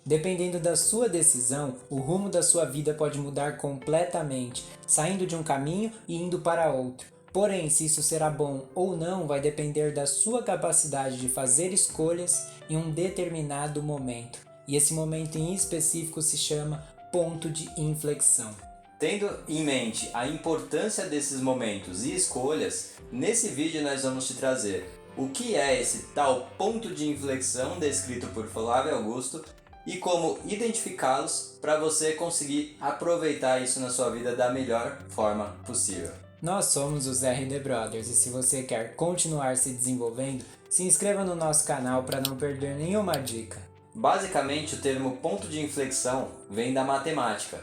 Dependendo da sua decisão, o rumo da sua vida pode mudar completamente, saindo de um caminho e indo para outro. Porém, se isso será bom ou não vai depender da sua capacidade de fazer escolhas em um determinado momento. E esse momento em específico se chama ponto de inflexão. Tendo em mente a importância desses momentos e escolhas, nesse vídeo nós vamos te trazer o que é esse tal ponto de inflexão descrito por Flávio Augusto e como identificá-los para você conseguir aproveitar isso na sua vida da melhor forma possível. Nós somos os R&D Brothers e se você quer continuar se desenvolvendo, se inscreva no nosso canal para não perder nenhuma dica. Basicamente, o termo ponto de inflexão vem da matemática.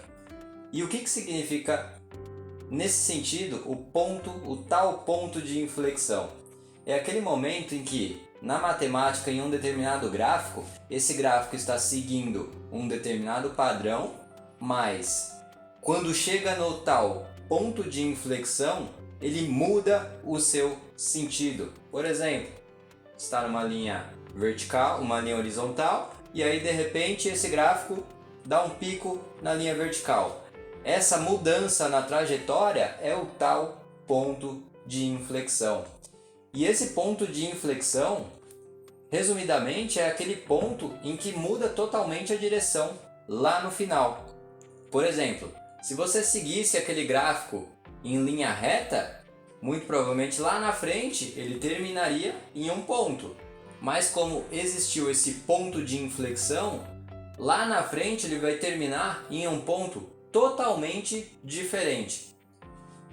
E o que significa, nesse sentido, o tal ponto de inflexão? É aquele momento em que, na matemática, em um determinado gráfico, esse gráfico está seguindo um determinado padrão, mas quando chega no tal ponto de inflexão, ele muda o seu sentido. Por exemplo, está numa linha vertical, uma linha horizontal, e aí de repente esse gráfico dá um pico na linha vertical. Essa mudança na trajetória é o tal ponto de inflexão. E esse ponto de inflexão, resumidamente, é aquele ponto em que muda totalmente a direção lá no final. Por exemplo, se você seguisse aquele gráfico em linha reta, muito provavelmente lá na frente ele terminaria em um ponto. Mas como existiu esse ponto de inflexão, lá na frente ele vai terminar em um ponto totalmente diferente.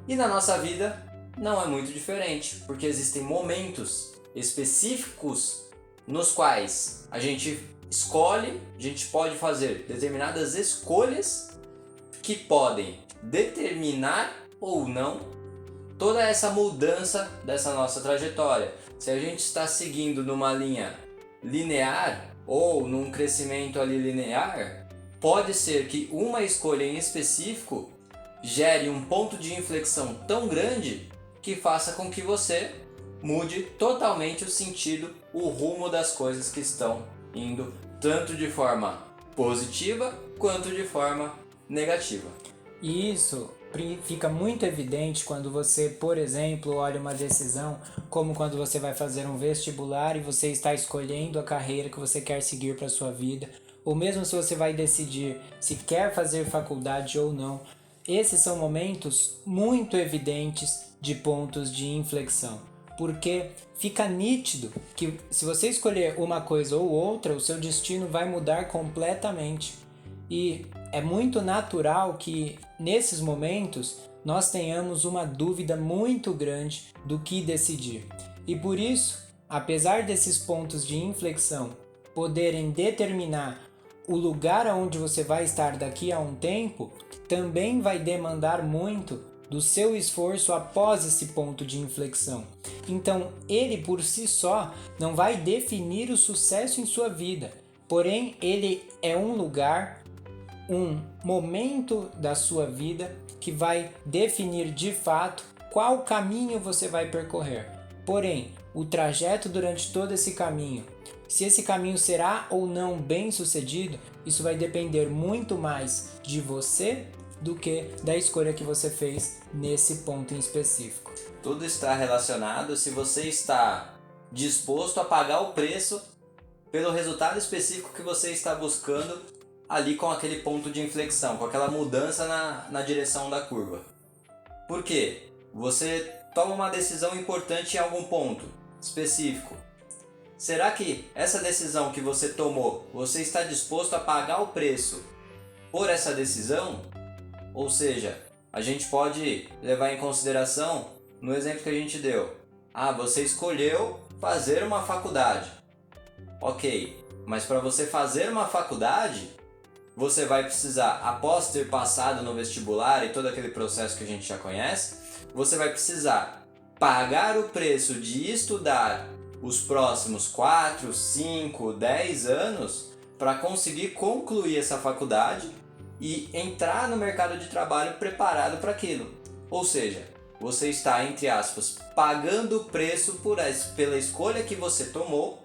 E na nossa vida não é muito diferente, porque existem momentos específicos nos quais a gente escolhe, a gente pode fazer determinadas escolhas que podem determinar ou não toda essa mudança dessa nossa trajetória. Se a gente está seguindo numa linha linear ou num crescimento ali linear, pode ser que uma escolha em específico gere um ponto de inflexão tão grande que faça com que você mude totalmente o sentido, o rumo das coisas que estão indo, tanto de forma positiva quanto de forma negativa. E isso fica muito evidente quando você, por exemplo, olha uma decisão, como quando você vai fazer um vestibular e você está escolhendo a carreira que você quer seguir para a sua vida, ou mesmo se você vai decidir se quer fazer faculdade ou não. Esses são momentos muito evidentes de pontos de inflexão, porque fica nítido que se você escolher uma coisa ou outra, o seu destino vai mudar completamente. E é muito natural que nesses momentos nós tenhamos uma dúvida muito grande do que decidir. E por isso, apesar desses pontos de inflexão poderem determinar o lugar onde você vai estar daqui a um tempo, também vai demandar muito do seu esforço após esse ponto de inflexão. Então, ele por si só não vai definir o sucesso em sua vida, porém ele é um lugar, um momento da sua vida que vai definir de fato qual caminho você vai percorrer. Porém, o trajeto durante todo esse caminho, se esse caminho será ou não bem sucedido, isso vai depender muito mais de você do que da escolha que você fez nesse ponto em específico. Tudo está relacionado se você está disposto a pagar o preço pelo resultado específico que você está buscando ali com aquele ponto de inflexão, com aquela mudança na direção da curva. Por quê? Você toma uma decisão importante em algum ponto específico. Será que essa decisão que você tomou, você está disposto a pagar o preço por essa decisão? Ou seja, a gente pode levar em consideração no exemplo que a gente deu. Você escolheu fazer uma faculdade. Ok, mas para você fazer uma faculdade, você vai precisar, após ter passado no vestibular e todo aquele processo que a gente já conhece, você vai precisar pagar o preço de estudar os próximos 4, 5, 10 anos para conseguir concluir essa faculdade e entrar no mercado de trabalho preparado para aquilo. Ou seja, você está, entre aspas, pagando o preço pela escolha que você tomou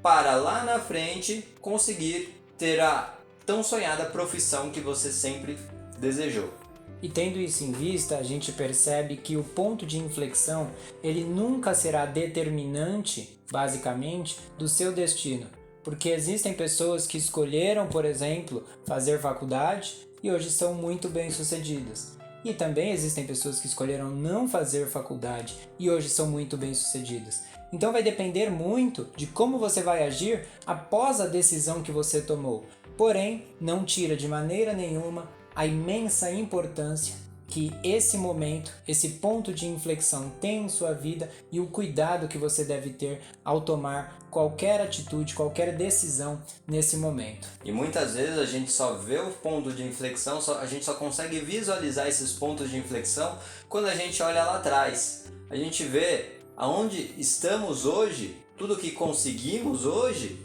para lá na frente conseguir ter a tão sonhada profissão que você sempre desejou. E tendo isso em vista, a gente percebe que o ponto de inflexão, ele nunca será determinante, basicamente, do seu destino. Porque existem pessoas que escolheram, por exemplo, fazer faculdade e hoje são muito bem-sucedidas. E também existem pessoas que escolheram não fazer faculdade e hoje são muito bem-sucedidas. Então vai depender muito de como você vai agir após a decisão que você tomou. Porém, não tira de maneira nenhuma a imensa importância que esse momento, esse ponto de inflexão tem em sua vida e o cuidado que você deve ter ao tomar qualquer atitude, qualquer decisão nesse momento. E muitas vezes a gente só vê o ponto de inflexão, a gente só consegue visualizar esses pontos de inflexão quando a gente olha lá atrás. A gente vê aonde estamos hoje, tudo que conseguimos hoje,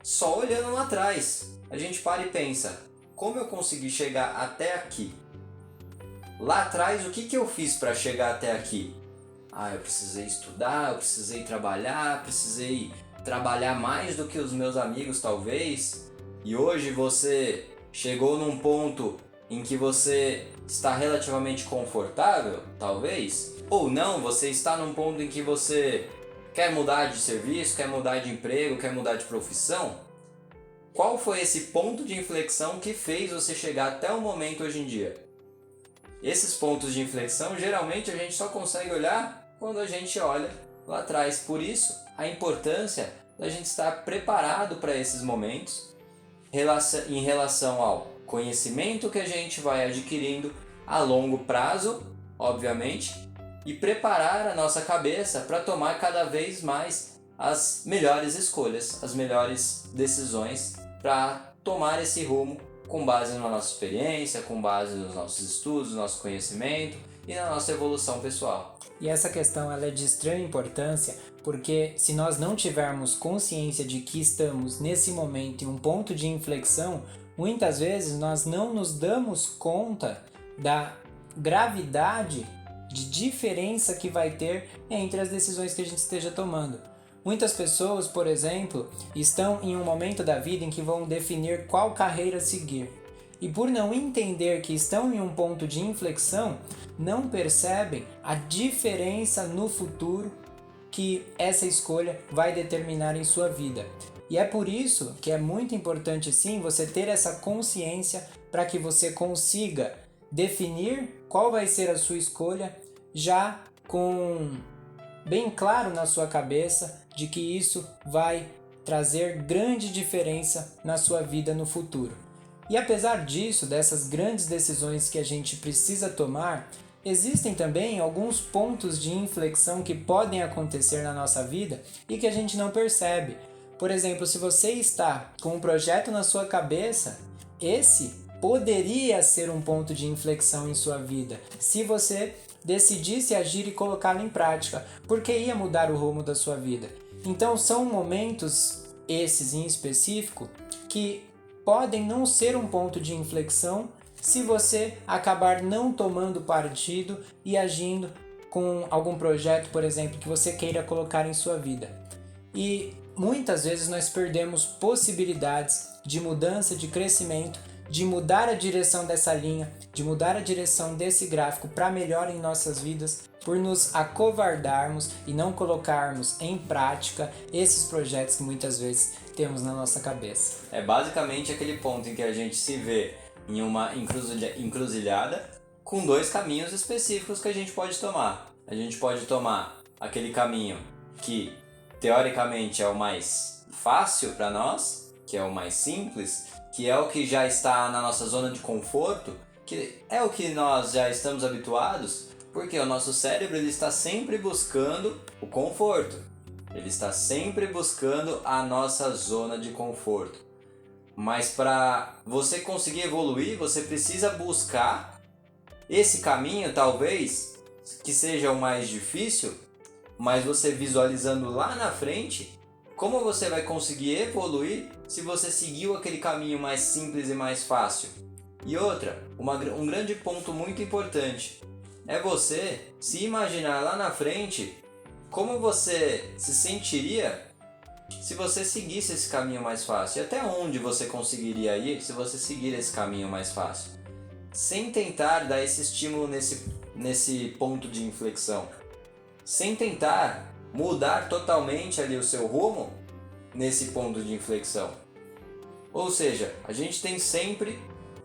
só olhando lá atrás. A gente para e pensa, como eu consegui chegar até aqui? Lá atrás, o que eu fiz para chegar até aqui? Eu precisei estudar, eu precisei trabalhar mais do que os meus amigos talvez. E hoje você chegou num ponto em que você está relativamente confortável, talvez. Ou não, você está num ponto em que você quer mudar de serviço, quer mudar de emprego, quer mudar de profissão. Qual foi esse ponto de inflexão que fez você chegar até o momento hoje em dia? Esses pontos de inflexão, geralmente a gente só consegue olhar quando a gente olha lá atrás. Por isso, a importância da gente estar preparado para esses momentos em relação ao conhecimento que a gente vai adquirindo a longo prazo, obviamente, e preparar a nossa cabeça para tomar cada vez mais as melhores escolhas, as melhores decisões para tomar esse rumo com base na nossa experiência, com base nos nossos estudos, no nosso conhecimento e na nossa evolução pessoal. E essa questão ela é de extrema importância porque se nós não tivermos consciência de que estamos nesse momento em um ponto de inflexão, muitas vezes nós não nos damos conta da gravidade de diferença que vai ter entre as decisões que a gente esteja tomando. Muitas pessoas, por exemplo, estão em um momento da vida em que vão definir qual carreira seguir. E por não entender que estão em um ponto de inflexão, não percebem a diferença no futuro que essa escolha vai determinar em sua vida. E é por isso que é muito importante sim você ter essa consciência para que você consiga definir qual vai ser a sua escolha já com bem claro na sua cabeça de que isso vai trazer grande diferença na sua vida no futuro. E apesar disso, dessas grandes decisões que a gente precisa tomar, existem também alguns pontos de inflexão que podem acontecer na nossa vida e que a gente não percebe. Por exemplo, se você está com um projeto na sua cabeça, esse poderia ser um ponto de inflexão em sua vida, se você decidisse agir e colocá-lo em prática, porque ia mudar o rumo da sua vida. Então são momentos, esses em específico, que podem não ser um ponto de inflexão se você acabar não tomando partido e agindo com algum projeto, por exemplo, que você queira colocar em sua vida. E muitas vezes nós perdemos possibilidades de mudança, de crescimento, de mudar a direção dessa linha, de mudar a direção desse gráfico para melhor em nossas vidas, por nos acovardarmos e não colocarmos em prática esses projetos que muitas vezes temos na nossa cabeça. É basicamente aquele ponto em que a gente se vê em uma encruzilhada com dois caminhos específicos que a gente pode tomar. A gente pode tomar aquele caminho que teoricamente é o mais fácil para nós, que é o mais simples, que é o que já está na nossa zona de conforto, que é o que nós já estamos habituados, porque o nosso cérebro ele está sempre buscando o conforto, ele está sempre buscando a nossa zona de conforto. Mas para você conseguir evoluir, você precisa buscar esse caminho, talvez, que seja o mais difícil, mas você visualizando lá na frente, como você vai conseguir evoluir se você seguiu aquele caminho mais simples e mais fácil? E outra, um grande ponto muito importante, é você se imaginar lá na frente como você se sentiria se você seguisse esse caminho mais fácil? E até onde você conseguiria ir se você seguir esse caminho mais fácil? Sem tentar dar esse estímulo nesse ponto de inflexão. Sem tentar mudar totalmente ali o seu rumo nesse ponto de inflexão. Ou seja, a gente tem sempre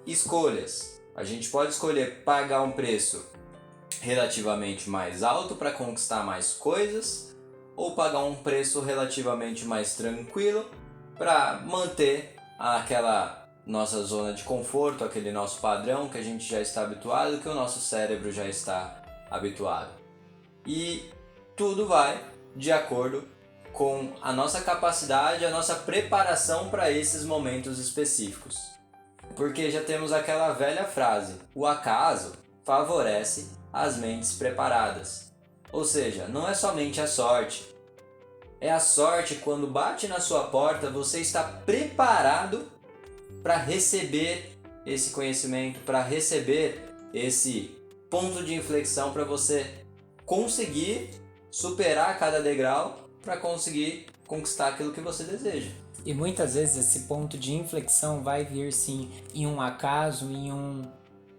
escolhas. A gente pode escolher pagar um preço relativamente mais alto para conquistar mais coisas, ou pagar um preço relativamente mais tranquilo para manter aquela nossa zona de conforto, aquele nosso padrão que a gente já está habituado, que o nosso cérebro já está habituado. E tudo vai de acordo com a nossa capacidade, a nossa preparação para esses momentos específicos. Porque já temos aquela velha frase: o acaso favorece as mentes preparadas. Ou seja, não é somente a sorte. É a sorte quando bate na sua porta, você está preparado para receber esse conhecimento, para receber esse ponto de inflexão, para você conseguir superar cada degrau, para conseguir conquistar aquilo que você deseja. E muitas vezes esse ponto de inflexão vai vir sim em um acaso, em um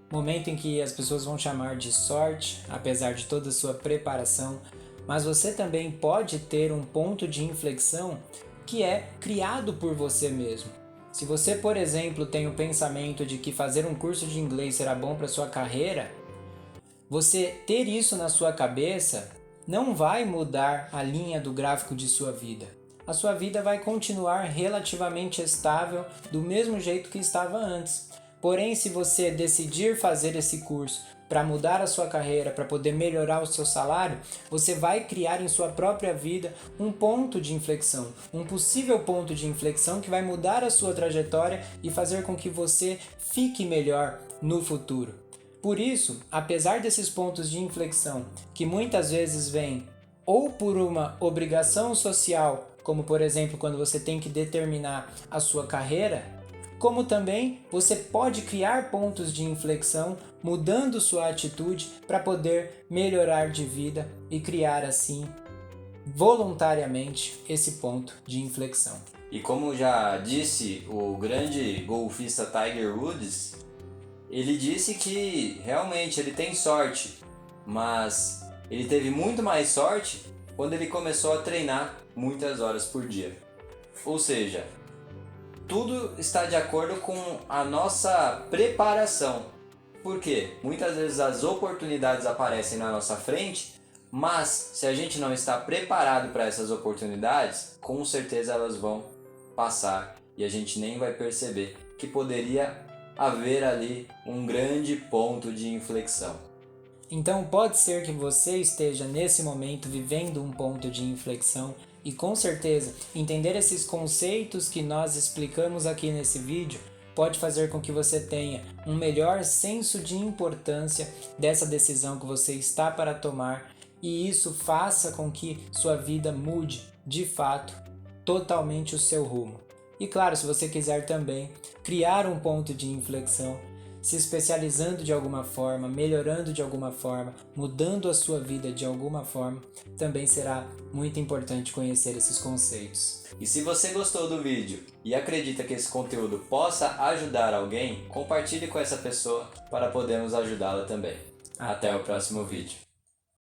momento em que as pessoas vão chamar de sorte, apesar de toda a sua preparação, mas você também pode ter um ponto de inflexão que é criado por você mesmo. Se você, por exemplo, tem o pensamento de que fazer um curso de inglês será bom para sua carreira, você ter isso na sua cabeça não vai mudar a linha do gráfico de sua vida. A sua vida vai continuar relativamente estável do mesmo jeito que estava antes. Porém, se você decidir fazer esse curso para mudar a sua carreira, para poder melhorar o seu salário, você vai criar em sua própria vida um ponto de inflexão, um possível ponto de inflexão que vai mudar a sua trajetória e fazer com que você fique melhor no futuro. Por isso, apesar desses pontos de inflexão, que muitas vezes vêm ou por uma obrigação social, como por exemplo quando você tem que determinar a sua carreira, como também você pode criar pontos de inflexão mudando sua atitude para poder melhorar de vida e criar assim voluntariamente esse ponto de inflexão. E como já disse o grande golfista Tiger Woods, ele disse que realmente ele tem sorte, mas ele teve muito mais sorte quando ele começou a treinar muitas horas por dia. Ou seja, tudo está de acordo com a nossa preparação. Por quê? Muitas vezes as oportunidades aparecem na nossa frente, mas se a gente não está preparado para essas oportunidades, com certeza elas vão passar e a gente nem vai perceber que poderia haver ali um grande ponto de inflexão. Então pode ser que você esteja nesse momento vivendo um ponto de inflexão e com certeza entender esses conceitos que nós explicamos aqui nesse vídeo pode fazer com que você tenha um melhor senso de importância dessa decisão que você está para tomar e isso faça com que sua vida mude de fato totalmente o seu rumo. E claro, se você quiser também criar um ponto de inflexão, se especializando de alguma forma, melhorando de alguma forma, mudando a sua vida de alguma forma, também será muito importante conhecer esses conceitos. E se você gostou do vídeo e acredita que esse conteúdo possa ajudar alguém, compartilhe com essa pessoa para podermos ajudá-la também. Até o próximo vídeo.